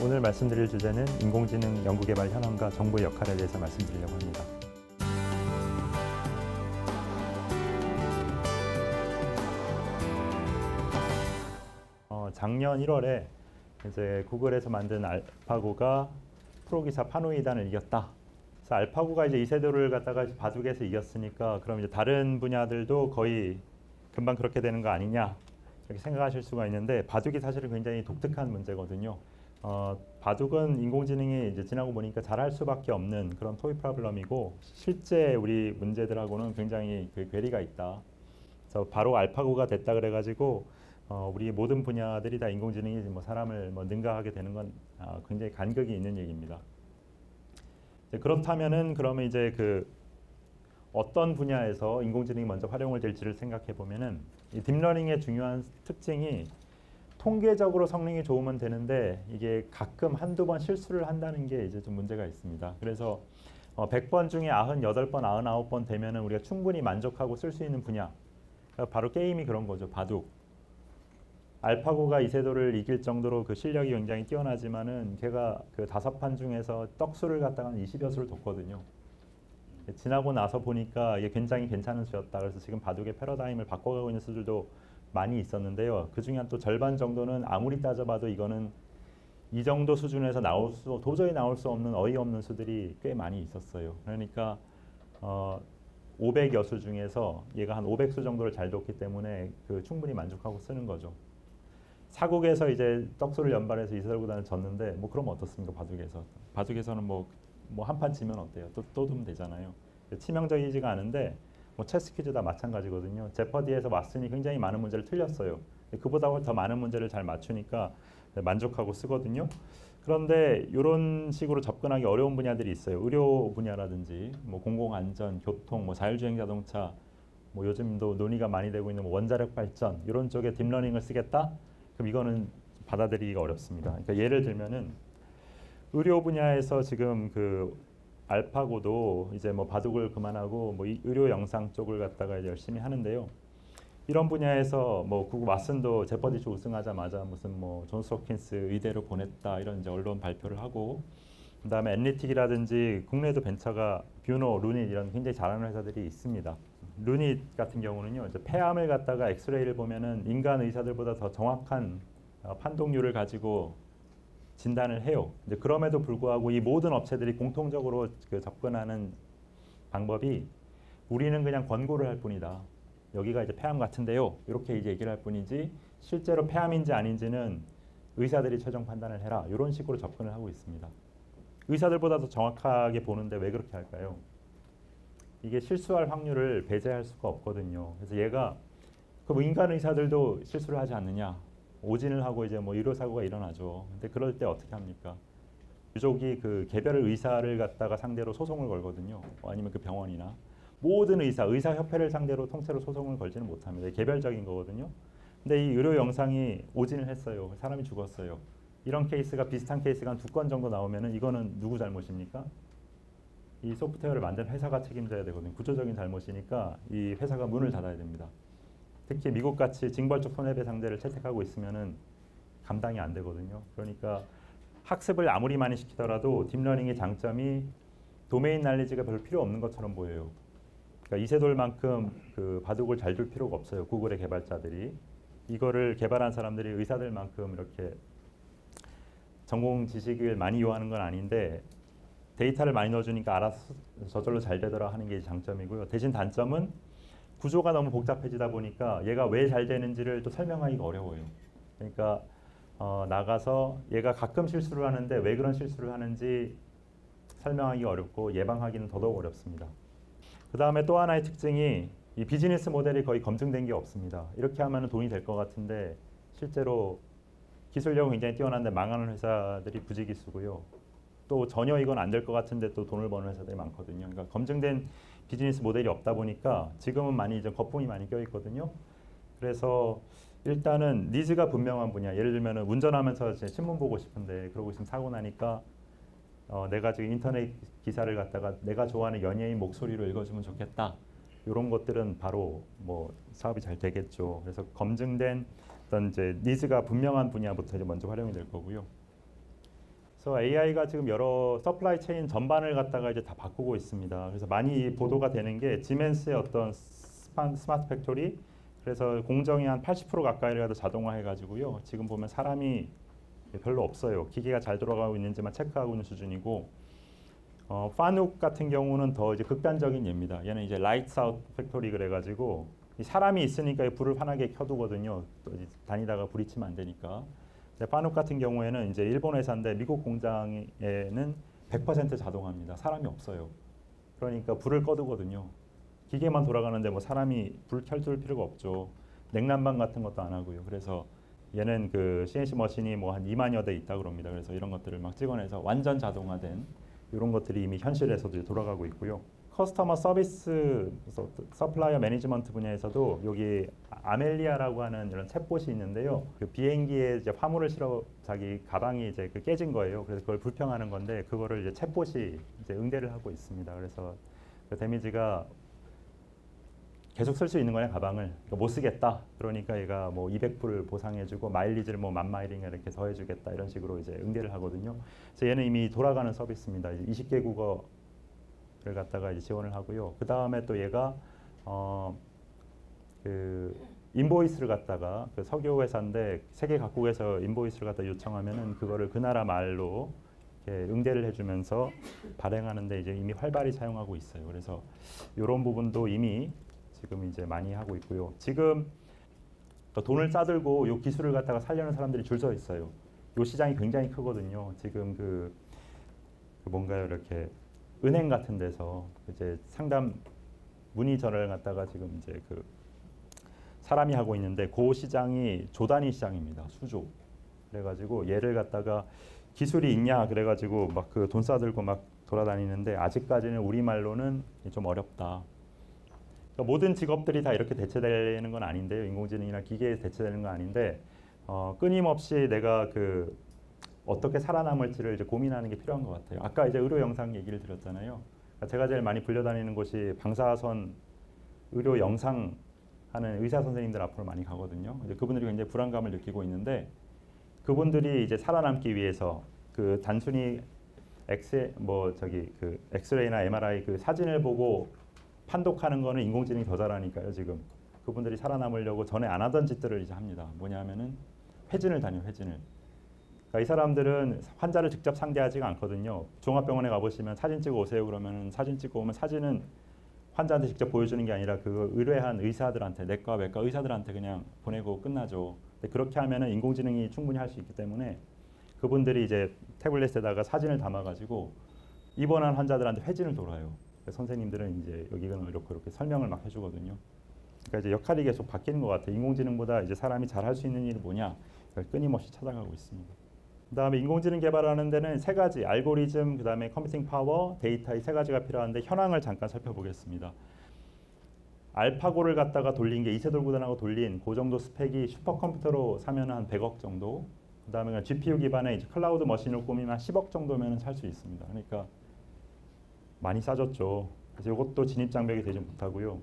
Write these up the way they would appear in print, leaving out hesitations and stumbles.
오늘 말씀드릴 주제는 인공지능 연구개발 현황과 정부의 역할에 대해서 말씀드리려고 합니다. 작년 1월에 이제 구글에서 만든 알파고가 프로기사 파노이단을 이겼다. 그래서 알파고가 이제 이세돌을 갖다가 바둑에서 이겼으니까 그럼 이제 다른 분야들도 거의 금방 그렇게 되는 거 아니냐 이렇게 생각하실 수가 있는데 바둑이 사실은 굉장히 독특한 문제거든요. 바둑은 인공지능이 이제 지나고 보니까 잘할 수밖에 없는 그런 토이 프로블럼이고 실제 우리 문제들하고는 굉장히 그 괴리가 있다. 그래서 바로 알파고가 됐다 그래가지고 우리 모든 분야들이 다 인공지능이 뭐 사람을 뭐 능가하게 되는 건 굉장히 간극이 있는 얘기입니다. 그렇다면은 그러면 이제 그 어떤 분야에서 인공지능이 먼저 활용을 될지를 생각해 보면은 이 딥러닝의 중요한 특징이 통계적으로 성능이 좋으면 되는데 이게 가끔 한두 번 실수를 한다는 게 이제 좀 문제가 있습니다. 그래서 100번 중에 98번, 99번 되면은 우리가 충분히 만족하고 쓸 수 있는 분야. 바로 게임이 그런 거죠. 바둑. 알파고가 이세돌을 이길 정도로 그 실력이 굉장히 뛰어나지만은 걔가 그 5판 중에서 떡수를 갖다가 20여 수를 뒀거든요. 지나고 나서 보니까 이게 굉장히 괜찮은 수였다. 그래서 지금 바둑의 패러다임을 바꿔가고 있는 수들도 많이 있었는데요. 그 중에 한 또 절반 정도는 아무리 따져봐도 이거는 이 정도 수준에서 도저히 나올 수 없는 어이없는 수들이 꽤 많이 있었어요. 그러니까 500여 수 중에서 얘가 한 500수 정도를 잘 뒀기 때문에 그 충분히 만족하고 쓰는 거죠. 사국에서 이제 떡수를 연발해서 이세돌보다는 졌는데 뭐 그러면 어떻습니까? 바둑에서. 바둑에서는 뭐 한 판 지면 어때요? 또 두면 되잖아요. 치명적이지가 않은데 뭐 체스 퀴즈 다 마찬가지거든요. 제퍼디에서 왓슨이 굉장히 많은 문제를 틀렸어요. 그보다 더 많은 문제를 잘 맞추니까 만족하고 쓰거든요. 그런데 이런 식으로 접근하기 어려운 분야들이 있어요. 의료 분야라든지 뭐 공공안전, 교통, 뭐 자율주행 자동차, 뭐 요즘도 논의가 많이 되고 있는 뭐 원자력 발전 이런 쪽에 딥러닝을 쓰겠다? 그럼 이거는 받아들이기가 어렵습니다. 그러니까 예를 들면은 의료 분야에서 지금 그 알파고도 이제 뭐 바둑을 그만하고 뭐 의료 영상 쪽을 갖다가 이제 열심히 하는데요. 이런 분야에서 뭐 구글 왓슨도 제퍼디쇼 우승하자마자 무슨 뭐 존스 홉킨스 의대로 보냈다 이런 이제 언론 발표를 하고 그다음에 애널리틱이라든지 국내에도 벤처가 뷰노, 루닛 이런 굉장히 잘하는 회사들이 있습니다. 루닛 같은 경우는요, 이제 폐암을 갖다가 엑스레이를 보면은 인간 의사들보다 더 정확한 판독률을 가지고 진단을 해요. 근데 그럼에도 불구하고 이 모든 업체들이 공통적으로 그 접근하는 방법이 우리는 그냥 권고를 할 뿐이다. 여기가 이제 폐암 같은데요. 이렇게 이제 얘기를 할 뿐이지 실제로 폐암인지 아닌지는 의사들이 최종 판단을 해라. 이런 식으로 접근을 하고 있습니다. 의사들보다 더 정확하게 보는데 왜 그렇게 할까요? 이게 실수할 확률을 배제할 수가 없거든요. 그래서 얘가 그럼 인간 의사들도 실수를 하지 않느냐? 오진을 하고 이제 뭐 의료사고가 일어나죠. 근데 그럴 때 어떻게 합니까? 유족이 그 개별 의사를 갖다가 상대로 소송을 걸거든요. 아니면 그 병원이나 모든 의사협회를 상대로 통째로 소송을 걸지는 못합니다. 개별적인 거거든요. 근데 이 의료 영상이 오진을 했어요. 사람이 죽었어요. 이런 케이스가 비슷한 케이스가 한 2건 정도 나오면은 이거는 누구 잘못입니까? 이 소프트웨어를 만든 회사가 책임져야 되거든요. 구조적인 잘못이니까 이 회사가 문을 닫아야 됩니다. 특히 미국같이 징벌적 손해배상제를 채택하고 있으면은 감당이 안 되거든요. 그러니까 학습을 아무리 많이 시키더라도 딥러닝의 장점이 도메인 날리지가 별로 필요 없는 것처럼 보여요. 그러니까 이세돌만큼 그 바둑을 잘 둘 필요가 없어요. 구글의 개발자들이. 이거를 개발한 사람들이 의사들만큼 이렇게 전공 지식을 많이 요하는 건 아닌데 데이터를 많이 넣어주니까 알아서 저절로 잘 되더라 하는 게 장점이고요. 대신 단점은 구조가 너무 복잡해지다 보니까 얘가 왜 잘 되는지를 또 설명하기가 어려워요. 그러니까 나가서 얘가 가끔 실수를 하는데 왜 그런 실수를 하는지 설명하기가 어렵고 예방하기는 더더욱 어렵습니다. 그 다음에 또 하나의 특징이 이 비즈니스 모델이 거의 검증된 게 없습니다. 이렇게 하면 돈이 될 것 같은데 실제로 기술력은 굉장히 뛰어난데 망하는 회사들이 부지기수고요. 또 전혀 이건 안 될 것 같은데 또 돈을 버는 회사들이 많거든요. 그러니까 검증된 비즈니스 모델이 없다 보니까 지금은 많이 이제 거품이 많이 껴 있거든요. 그래서 일단은 니즈가 분명한 분야. 예를 들면 운전하면서 제 신문 보고 싶은데 그러고 있으면 사고 나니까 내가 지금 인터넷 기사를 갖다가 내가 좋아하는 연예인 목소리로 읽어주면 좋겠다. 이런 것들은 바로 뭐 사업이 잘 되겠죠. 그래서 검증된 어떤 이제 니즈가 분명한 분야부터 이제 먼저 활용이 될 거고요. 그래서 AI가 지금 여러 서플라이 체인 전반을 갖다가 이제 다 바꾸고 있습니다. 그래서 많이 보도가 되는 게 지멘스의 어떤 스마트 팩토리, 그래서 공정이 한 80% 가까이라도 자동화해가지고요. 지금 보면 사람이 별로 없어요. 기계가 잘 돌아가고 있는지만 체크하고 있는 수준이고, 파눅 같은 경우는 더 이제 극단적인 예입니다. 얘는 이제 라이트 아웃 팩토리 그래가지고 이 사람이 있으니까 불을 환하게 켜두거든요. 또 이제 다니다가 불이 치면 안 되니까. 파눅 같은 경우에는 이제 일본 회사인데 미국 공장에는 100% 자동화입니다. 사람이 없어요. 그러니까 불을 꺼두거든요. 기계만 돌아가는데 뭐 사람이 불 켜둘 필요가 없죠. 냉난방 같은 것도 안 하고요. 그래서 얘는 그 CNC 머신이 뭐 한 2만여 대 있다 그럽니다. 그래서 이런 것들을 막 찍어내서 완전 자동화된 이런 것들이 이미 현실에서도 돌아가고 있고요. 커스터머 서비스, 서플라이어 매니지먼트 분야에서도 여기 아멜리아라고 하는 이런 챗봇이 있는데요. 그 비행기에 이제 화물을 실어 자기 가방이 이제 그 깨진 거예요. 그래서 그걸 불평하는 건데 그거를 이제 챗봇이 이제 응대를 하고 있습니다. 그래서 그 데미지가 계속 쓸 수 있는 거냐 가방을. 그러니까 못 쓰겠다. 그러니까 얘가 뭐 200불을 보상해주고 마일리지를 뭐 10,000마일인가 이렇게 더해주겠다 이런 식으로 이제 응대를 하거든요. 그래서 얘는 이미 돌아가는 서비스입니다. 20개 국어를 갖다가 이제 지원을 하고요. 그 다음에 또 얘가 그 인보이스를 갖다가 그 석유 회사인데 세계 각국에서 인보이스를 갖다 요청하면은 그거를 그 나라 말로 응대를 해주면서 발행하는데 이제 이미 활발히 사용하고 있어요. 그래서 이런 부분도 이미 지금 이제 많이 하고 있고요. 지금 돈을 싸들고 이 기술을 갖다가 살려는 사람들이 줄 서 있어요. 이 시장이 굉장히 크거든요. 지금 그 뭔가요 이렇게 은행 같은 데서 이제 상담 문의 전화를 갖다가 지금 이제 그 사람이 하고 있는데 그 시장이 조 단위 시장입니다. 수조. 그래가지고 얘를 갖다가 기술이 있냐 그래가지고 막 그 돈 싸들고 막 돌아다니는데 아직까지는 우리말로는 좀 어렵다. 그러니까 모든 직업들이 다 이렇게 대체되는 건 아닌데요. 인공지능이나 기계에 대체되는 건 아닌데 끊임없이 내가 그 어떻게 살아남을지를 이제 고민하는 게 필요한 것 같아요. 아까 이제 의료 영상 얘기를 드렸잖아요. 그러니까 제가 제일 많이 불려다니는 곳이 방사선 의료 영상 하는 의사 선생님들 앞으로 많이 가거든요. 이제 그분들이 굉장히 불안감을 느끼고 있는데 그분들이 이제 살아남기 위해서 그 단순히 엑스레이나 MRI 그 사진을 보고 판독하는 거는 인공지능이 더 잘하니까요. 지금 그분들이 살아남으려고 전에 안 하던 짓들을 이제 합니다. 뭐냐면은 회진을 다녀요. 회진을. 그러니까 이 사람들은 환자를 직접 상대하지가 않거든요. 종합병원에 가보시면 사진 찍어 오세요. 그러면 사진 찍고 오면 사진은 환자한테 직접 보여주는 게 아니라 그 의뢰한 의사들한테 내과, 외과 의사들한테 그냥 보내고 끝나죠. 근데 그렇게 하면은 인공지능이 충분히 할 수 있기 때문에 그분들이 이제 태블릿에다가 사진을 담아가지고 입원한 환자들한테 회진을 돌아요. 선생님들은 이제 여기는 이렇게 설명을 막 해주거든요. 그러니까 이제 역할이 계속 바뀌는 것 같아요. 인공지능보다 이제 사람이 잘 할 수 있는 일이 뭐냐, 그걸 끊임없이 찾아가고 있습니다. 그다음에 인공지능 개발하는 데는 세 가지, 알고리즘, 그다음에 컴퓨팅 파워, 데이터 이 세 가지가 필요한데 현황을 잠깐 살펴보겠습니다. 알파고를 갖다가 돌린 게 이세돌구단하고 돌린 그 정도 스펙이 슈퍼컴퓨터로 사면 한 100억 정도. 그다음에 GPU 기반의 이제 클라우드 머신을 꾸미면 한 10억 정도면 살 수 있습니다. 그러니까 많이 싸졌죠. 그래서 이것도 진입 장벽이 되지 못하고요.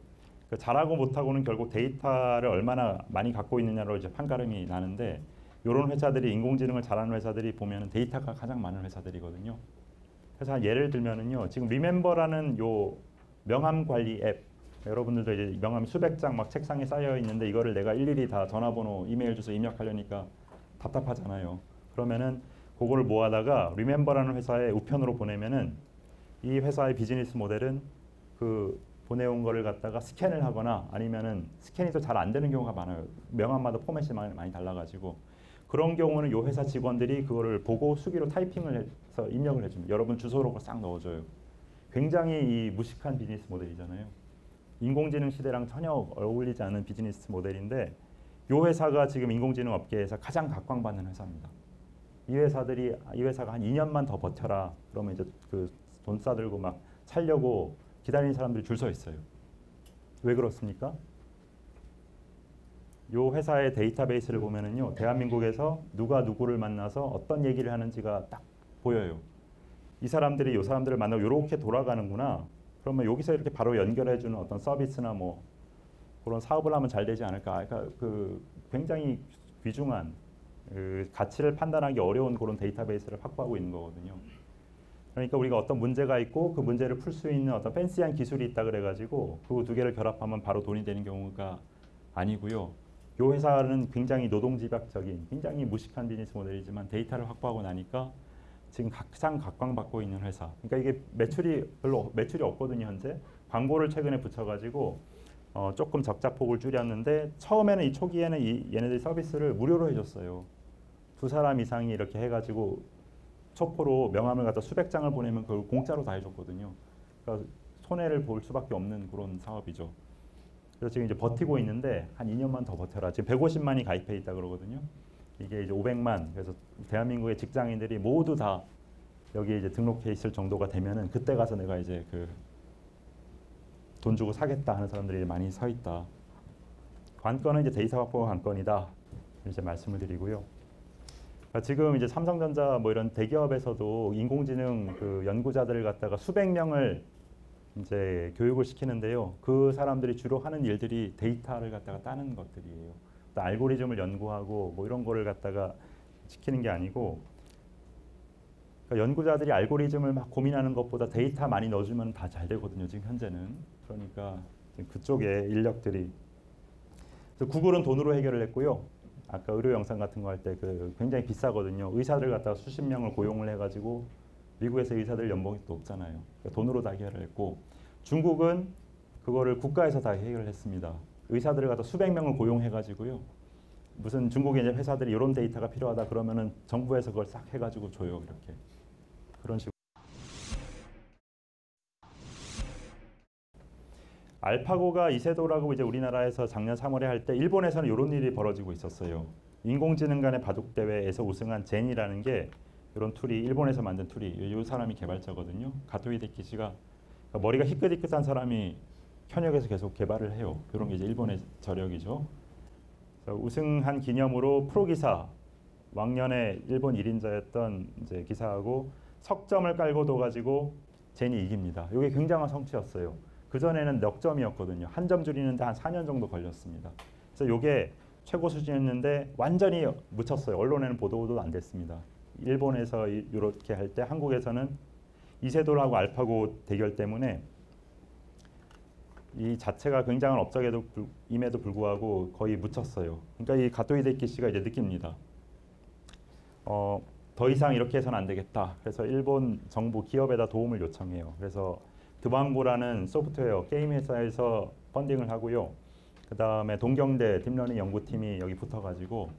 그러니까 잘하고 못하고는 결국 데이터를 얼마나 많이 갖고 있느냐로 이제 판가름이 나는데 이런 회사들이 인공지능을 잘하는 회사들이 보면은 데이터가 가장 많은 회사들이거든요. 그래서 예를 들면은요, 지금 리멤버라는 요 명함 관리 앱, 여러분들도 이제 명함이 수백 장 막 책상에 쌓여 있는데 이거를 내가 일일이 다 전화번호, 이메일 주소 입력하려니까 답답하잖아요. 그러면은 그거를 모아다가 리멤버라는 회사에 우편으로 보내면은 이 회사의 비즈니스 모델은 그 보내온 거를 갖다가 스캔을 하거나 아니면은 스캔이 또 잘 안 되는 경우가 많아요. 명함마다 포맷이 많이 달라가지고 그런 경우는 이 회사 직원들이 그거를 보고 수기로 타이핑을 해서 입력을 해줍니다. 여러분 주소로 싹 넣어줘요. 굉장히 이 무식한 비즈니스 모델이잖아요. 인공지능 시대랑 전혀 어울리지 않는 비즈니스 모델인데 이 회사가 지금 인공지능 업계에서 가장 각광받는 회사입니다. 이 회사가 한 2년만 더 버텨라. 그러면 이제 그 돈 싸들고 막 살려고 기다리는 사람들이 줄 서 있어요. 왜 그렇습니까? 이 회사의 데이터베이스를 보면은요, 대한민국에서 누가 누구를 만나서 어떤 얘기를 하는지가 딱 보여요. 이 사람들이 이 사람들을 만나고 이렇게 돌아가는구나. 그러면 여기서 이렇게 바로 연결해주는 어떤 서비스나 뭐 그런 사업을 하면 잘 되지 않을까. 그러니까 그 굉장히 귀중한 그 가치를 판단하기 어려운 그런 데이터베이스를 확보하고 있는 거거든요. 그러니까 우리가 어떤 문제가 있고 그 문제를 풀 수 있는 어떤 팬시한 기술이 있다 그래가지고 그 두 개를 결합하면 바로 돈이 되는 경우가 아니고요. 이 회사는 굉장히 노동집약적인 굉장히 무식한 비즈니스 모델이지만 데이터를 확보하고 나니까 지금 가장 각광받고 있는 회사. 그러니까 이게 매출이 없거든요. 현재 광고를 최근에 붙여가지고 조금 적자폭을 줄였는데 처음에는 이 초기에는 얘네들이 서비스를 무료로 해줬어요. 2사람 이상이 이렇게 해가지고 초포로 명함을 갖다 수백 장을 보내면 그걸 공짜로 다 해줬거든요. 그러니까 손해를 볼 수밖에 없는 그런 사업이죠. 그래서 지금 이제 버티고 있는데 한 2년만 더 버텨라. 지금 150만이 가입해 있다 그러거든요. 이게 이제 500만. 그래서 대한민국의 직장인들이 모두 다 여기에 이제 등록해 있을 정도가 되면은 그때 가서 내가 이제 그 돈 주고 사겠다 하는 사람들이 많이 서 있다. 관건은 이제 데이터 확보가 관건이다. 이제 말씀을 드리고요. 그러니까 지금 이제 삼성전자 뭐 이런 대기업에서도 인공지능 그 연구자들을 갖다가 수백 명을 이제 교육을 시키는데요. 그 사람들이 주로 하는 일들이 데이터를 갖다가 따는 것들이에요. 또 알고리즘을 연구하고 뭐 이런 거를 갖다가 시키는 게 아니고, 그러니까 연구자들이 알고리즘을 막 고민하는 것보다 데이터 많이 넣어주면 다 잘 되거든요. 지금 현재는. 그러니까 그쪽에 인력들이. 그래서 구글은 돈으로 해결을 했고요. 아까 의료 영상 같은 거 할 때 그 굉장히 비싸거든요. 의사들 갖다가 수십 명을 고용을 해가지고 미국에서 의사들 연봉이 높잖아요. 그러니까 돈으로 다 해결을 했고, 중국은 그거를 국가에서 다 해결을 했습니다. 의사들을 갖다 수백 명을 고용해가지고요. 무슨 중국의 이제 회사들이 이런 데이터가 필요하다 그러면은 정부에서 그걸 싹 해가지고 줘요. 이렇게 그런 식으로. 알파고가 이세돌하고 이제 우리나라에서 작년 3월에 할 때 일본에서는 이런 일이 벌어지고 있었어요. 인공지능 간의 바둑 대회에서 우승한 젠이라는 게 이런 툴이 일본에서 만든 툴이 이 사람이 개발자거든요. 가토 히데키시가 그러니까 머리가 희끗희끗한 사람이 현역에서 계속 개발을 해요. 이런 게 이제 일본의 저력이죠. 우승한 기념으로 프로기사 왕년에 일본 1인자였던 이제 기사하고 석점을 깔고 둬가지고 젠이 이깁니다. 이게 굉장한 성취였어요. 그 전에는 넉 점이었거든요. 한 점 줄이는데 한 4년 정도 걸렸습니다. 그래서 이게 최고 수준이었는데 완전히 묻혔어요. 언론에는 보도도 안 됐습니다. 일본에서 이렇게 할 때 한국에서는 이세돌하고 알파고 대결 때문에 이 자체가 굉장한 업적임에도 불구하고 거의 묻혔어요. 그러니까 이 가토 히데키시가 이제 느낍니다. 더 이상 이렇게 해서는 안 되겠다. 그래서 일본 정부 기업에다 도움을 요청해요. 그래서 드방고라는 소프트웨어 게임 회사에서 펀딩을 하고요. 그 다음에 동경대 딥러닝 연구팀이 여기 붙어가지고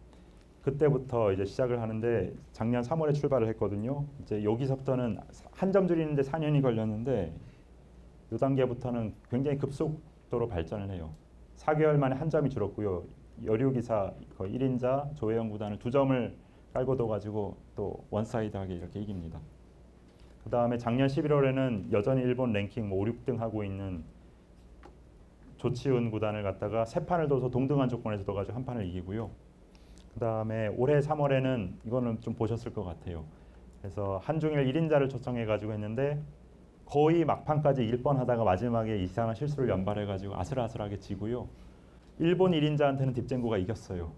그때부터 이제 시작을 하는데 작년 3월에 출발을 했거든요. 이제 여기서부터는 한 점 줄이는데 4년이 걸렸는데 이 단계부터는 굉장히 급속도로 발전을 해요. 4개월 만에 한 점이 줄었고요. 여류기사 거의 1인자 조혜영 구단을 2점을 깔고 둬가지고 또 원사이드하게 이렇게 이깁니다. 그 다음에 작년 11월에는 여전히 일본 랭킹 뭐 5, 6등 하고 있는 조치훈 구단을 갖다가 세 판을 둬서 동등한 조건에서 둬가지고 한 판을 이기고요. 그 다음에 올해 3월에는 이거는 좀 보셨을 것 같아요. 그래서 한중일 1인자를 초청해가지고 했는데 거의 막판까지 이길 뻔하다가 마지막에 이상한 실수를 연발해가지고 아슬아슬하게 지고요. 일본 1인자한테는 딥젠고가 이겼어요.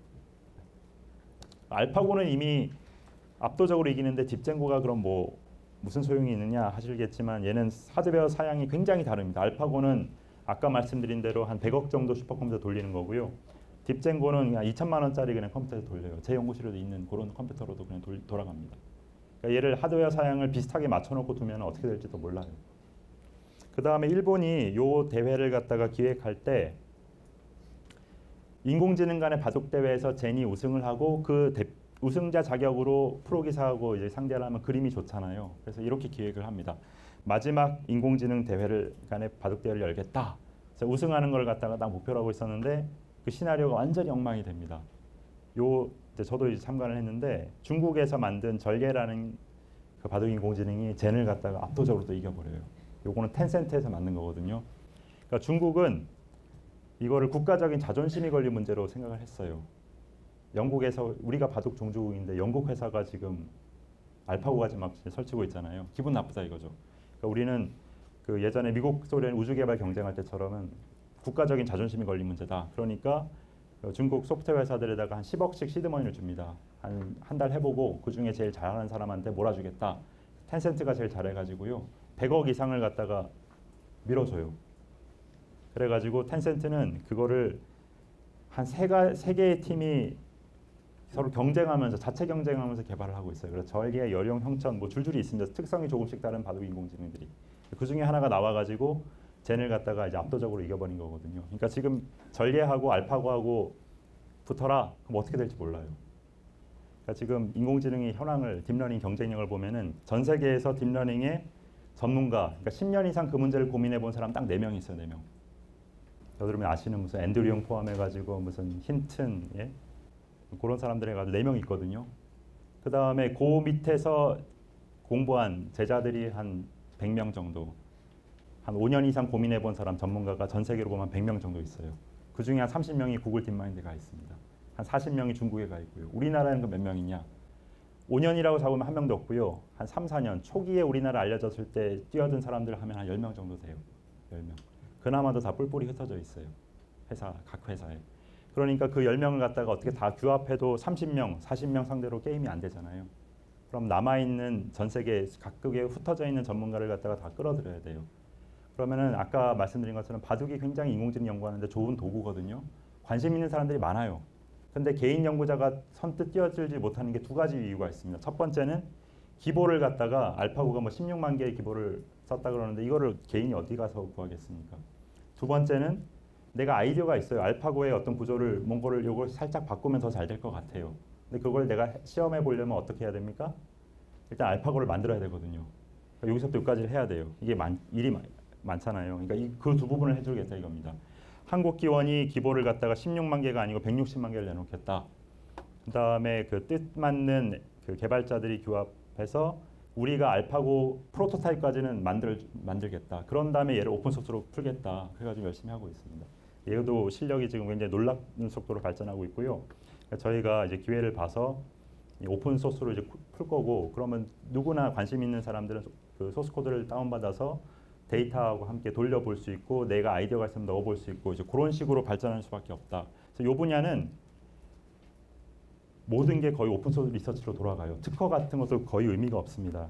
알파고는 이미 압도적으로 이기는데 딥젠고가 그럼 뭐 무슨 소용이 있느냐 하시겠지만 얘는 하드웨어 사양이 굉장히 다릅니다. 알파고는 아까 말씀드린 대로 한 100억 정도 슈퍼컴퓨터 돌리는 거고요. 딥젠고는 그냥 2천만 원짜리 그냥 컴퓨터에 돌려요. 제 연구실에도 있는 그런 컴퓨터로도 그냥 돌아갑니다. 그러니까 얘를 하드웨어 사양을 비슷하게 맞춰놓고 두면 어떻게 될지도 몰라요. 그 다음에 일본이 요 대회를 갖다가 기획할 때 인공지능 간의 바둑 대회에서 젠이 우승을 하고 그 우승자 자격으로 프로기사하고 이제 상대를 하면 그림이 좋잖아요. 그래서 이렇게 기획을 합니다. 마지막 인공지능 대회를 간의 바둑 대회를 열겠다. 그래서 우승하는 걸 갖다가 딱 목표로 하고 있었는데 그 시나리오가 완전히 엉망이 됩니다. 저도 이제 참관을 했는데 중국에서 만든 절개라는 그 바둑 인공지능이 젠을 갖다가 압도적으로 또 이겨버려요. 요거는 텐센트에서 만든 거거든요. 그러니까 중국은 이거를 국가적인 자존심이 걸린 문제로 생각을 했어요. 영국에서 우리가 바둑 종주국인데 영국 회사가 지금 알파고까지 막 설치고 있잖아요. 기분 나쁘다 이거죠. 그러니까 우리는 그 예전에 미국 소련 우주개발 경쟁할 때처럼은 국가적인 자존심이 걸린 문제다. 그러니까 중국 소프트웨어 회사들에다가 한 10억씩 시드머니를 줍니다. 한 달 해보고 그 중에 제일 잘하는 사람한테 몰아주겠다. 텐센트가 제일 잘해가지고요. 100억 이상을 갖다가 밀어줘요. 그래가지고 텐센트는 그거를 한 세 개의 팀이 서로 경쟁하면서 자체 경쟁하면서 개발을 하고 있어요. 그래서 절개, 열용, 형천 뭐 줄줄이 있습니다. 특성이 조금씩 다른 바둑 인공지능들이. 그 중에 하나가 나와가지고 젠을 갖다가 이제 압도적으로 이겨버린 거거든요. 그러니까 지금 전례하고 알파고하고 붙어라. 그럼 어떻게 될지 몰라요. 그러니까 지금 인공지능의 현황을 딥러닝 경쟁력을 보면은 전 세계에서 딥러닝의 전문가, 그러니까 10년 이상 그 문제를 고민해 본 사람 딱 4명 있어요. 4명. 여러분 아시는 무슨 앤드류용 포함해가지고 무슨 힌튼, 예? 그런 사람들 해가지고 4명 있거든요. 그 다음에 그 밑에서 공부한 제자들이 한 100명 정도, 한 5년 이상 고민해 본 사람 전문가가 전 세계로 보면 100명 정도 있어요. 그 중에 한 30명이 구글 딥마인드에 가 있습니다. 한 40명이 중국에 가 있고요. 우리나라에는 그 몇 명이냐? 5년이라고 잡으면 한 명도 없고요. 한 3, 4년 초기에 우리나라 알려졌을 때 뛰어든 사람들 하면 한 10명 정도 돼요. 10명. 그나마도 다 뿔뿔이 흩어져 있어요. 각 회사에. 그러니까 그 10명을 갖다가 어떻게 다 규합해도 30명, 40명 상대로 게임이 안 되잖아요. 그럼 남아있는 전 세계 각국에 흩어져 있는 전문가를 갖다가 다 끌어들여야 돼요. 그러면은 아까 말씀드린 것처럼 바둑이 굉장히 인공지능 연구하는데 좋은 도구거든요. 관심 있는 사람들이 많아요. 근데 개인 연구자가 선뜻 뛰어들지 못하는 게 2가지 이유가 있습니다. 첫 번째는 기보를 갖다가 알파고가 뭐 16만 개의 기보를 썼다 그러는데 이거를 개인이 어디 가서 구하겠습니까? 두 번째는 내가 아이디어가 있어요. 알파고의 어떤 구조를 뭔가를 요걸 살짝 바꾸면 더 잘 될 것 같아요. 근데 그걸 내가 시험해 보려면 어떻게 해야 됩니까? 일단 알파고를 만들어야 되거든요. 그러니까 여기서부터 여기까지를 해야 돼요. 이게 일이 많잖아요. 그러니까 그 두 부분을 해주겠다 이겁니다. 한국기원이 기보를 갖다가 16만 개가 아니고 160만 개를 내놓겠다. 그 다음에 그 뜻맞는 그 개발자들이 규합해서 우리가 알파고 프로토타입까지는 만들겠다. 그런 다음에 얘를 오픈소스로 풀겠다. 그래가지고 열심히 하고 있습니다. 얘도 실력이 지금 굉장히 놀라운 속도로 발전하고 있고요. 저희가 이제 기회를 봐서 오픈소스로 이제 풀 거고, 그러면 누구나 관심 있는 사람들은 그 소스 코드를 다운받아서 데이터하고 함께 돌려볼 수 있고, 내가 아이디어가 있으면 넣어볼 수 있고, 이제 그런 식으로 발전할 수밖에 없다. 그래서 이 분야는 모든 게 거의 오픈소스 리서치로 돌아가요. 특허 같은 것도 거의 의미가 없습니다.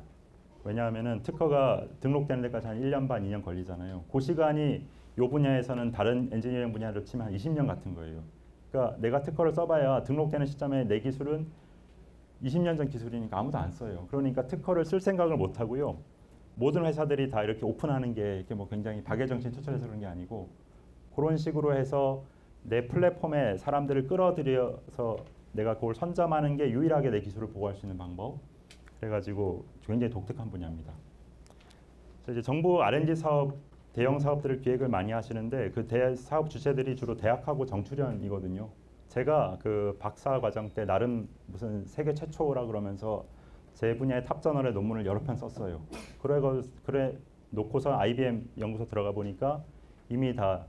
왜냐하면은 특허가 등록되는 데까지 한 1년 반, 2년 걸리잖아요. 그 시간이 이 분야에서는 다른 엔지니어링 분야로 치면 한 20년 같은 거예요. 그러니까 내가 특허를 써봐야 등록되는 시점에 내 기술은 20년 전 기술이니까 아무도 안 써요. 그러니까 특허를 쓸 생각을 못 하고요. 모든 회사들이 다 이렇게 오픈하는 게 이렇게 뭐 굉장히 박애정신 투철해서 그런 게 아니고, 그런 식으로 해서 내 플랫폼에 사람들을 끌어들여서 내가 그걸 선점하는 게 유일하게 내 기술을 보호할 수 있는 방법. 그래가지고 굉장히 독특한 분야입니다. 이제 정부 R&D 사업, 대형 사업들을 기획을 많이 하시는데 그 사업 주체들이 주로 대학하고 정출연이거든요. 제가 그 박사 과정 때 나름 무슨 세계 최초라 그러면서 제 분야의 탑저널의 논문을 여러 편 썼어요. 그래 놓고서 IBM 연구소 들어가 보니까 이미 다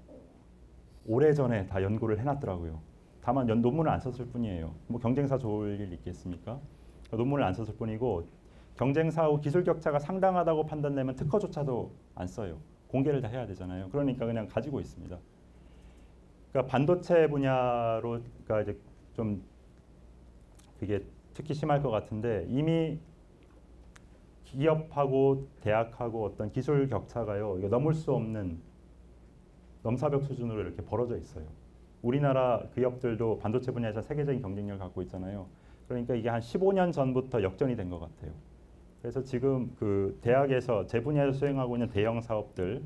오래전에 다 연구를 해놨더라고요. 다만 논문을 안 썼을 뿐이에요. 뭐 경쟁사 좋을 일 있겠습니까? 논문을 안 썼을 뿐이고, 경쟁사하고 기술 격차가 상당하다고 판단되면 특허조차도 안 써요. 공개를 다 해야 되잖아요. 그러니까 그냥 가지고 있습니다. 그러니까 반도체 분야로, 그러니까 이제 좀 그게 특히 심할 것 같은데, 이미 기업하고 대학하고 어떤 기술 격차가요, 이거 넘을 수 없는 넘사벽 수준으로 이렇게 벌어져 있어요. 우리나라 기업들도 반도체 분야에서 세계적인 경쟁력을 갖고 있잖아요. 그러니까 이게 한 15년 전부터 역전이 된 것 같아요. 그래서 지금 그 대학에서 제 분야에서 수행하고 있는 대형 사업들,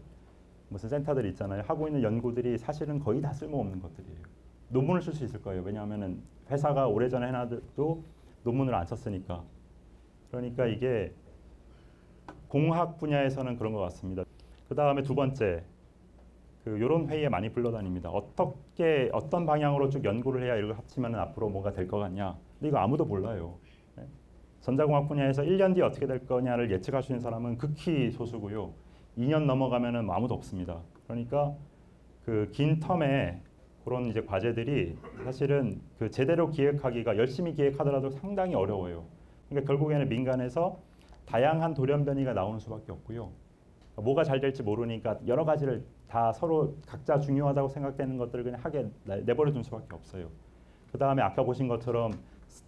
무슨 센터들 있잖아요. 하고 있는 연구들이 사실은 거의 다 쓸모없는 것들이에요. 논문을 쓸 수 있을 거예요. 왜냐하면 회사가 오래전에 해놔도 논문을 안 썼으니까. 그러니까 이게 공학 분야에서는 그런 것 같습니다. 그 다음에 두 번째, 이런 회의에 많이 불러다닙니다. 어떤 방향으로 쭉 연구를 해야 이걸 합치면 앞으로 뭐가 될 것 같냐. 근데 이거 아무도 몰라요. 네? 전자공학 분야에서 1년 뒤에 어떻게 될 거냐를 예측할 수 있는 사람은 극히 소수고요. 2년 넘어가면은 아무도 없습니다. 그러니까 그 긴 텀에 그런 이제 과제들이 사실은 그 제대로 기획하기가, 열심히 기획하더라도 상당히 어려워요. 그러니까 결국에는 민간에서 다양한 돌연변이가 나오는 수밖에 없고요. 뭐가 잘 될지 모르니까 여러 가지를 다 서로 각자 중요하다고 생각되는 것들을 그냥 하게 내버려 둔 수밖에 없어요. 그 다음에 아까 보신 것처럼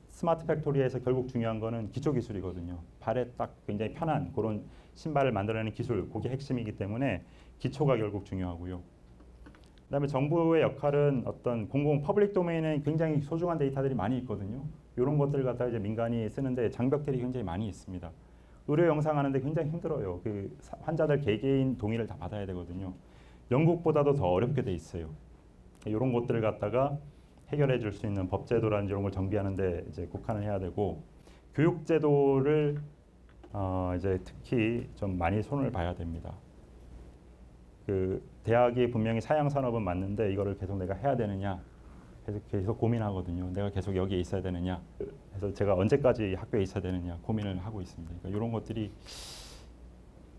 스마트 팩토리에서 결국 중요한 거는 기초 기술이거든요. 발에 딱 굉장히 편한 그런 신발을 만들어내는 기술, 그게 핵심이기 때문에 기초가 결국 중요하고요. 그다음에 정부의 역할은 어떤 공공 퍼블릭 도메인에 굉장히 소중한 데이터들이 많이 있거든요. 이런 것들 갖다 이제 민간이 쓰는데 장벽들이 굉장히 많이 있습니다. 의료 영상 하는데 굉장히 힘들어요. 그 환자들 개개인 동의를 다 받아야 되거든요. 영국보다도 더 어렵게 돼 있어요. 이런 것들을 갖다가 해결해 줄 수 있는 법제도라든지 이런 걸 정비하는데 이제 국한을 해야 되고, 교육제도를 이제 특히 좀 많이 손을 봐야 됩니다. 그 대학이 분명히 사양 산업은 맞는데 이거를 계속 내가 해야 되느냐, 계속 고민하거든요. 내가 계속 여기에 있어야 되느냐, 그래서 제가 언제까지 학교에 있어야 되느냐 고민을 하고 있습니다. 그러니까 이런 것들이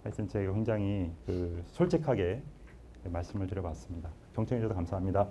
하여튼 제가 굉장히 솔직하게 말씀을 드려봤습니다. 경청해 주셔서 감사합니다.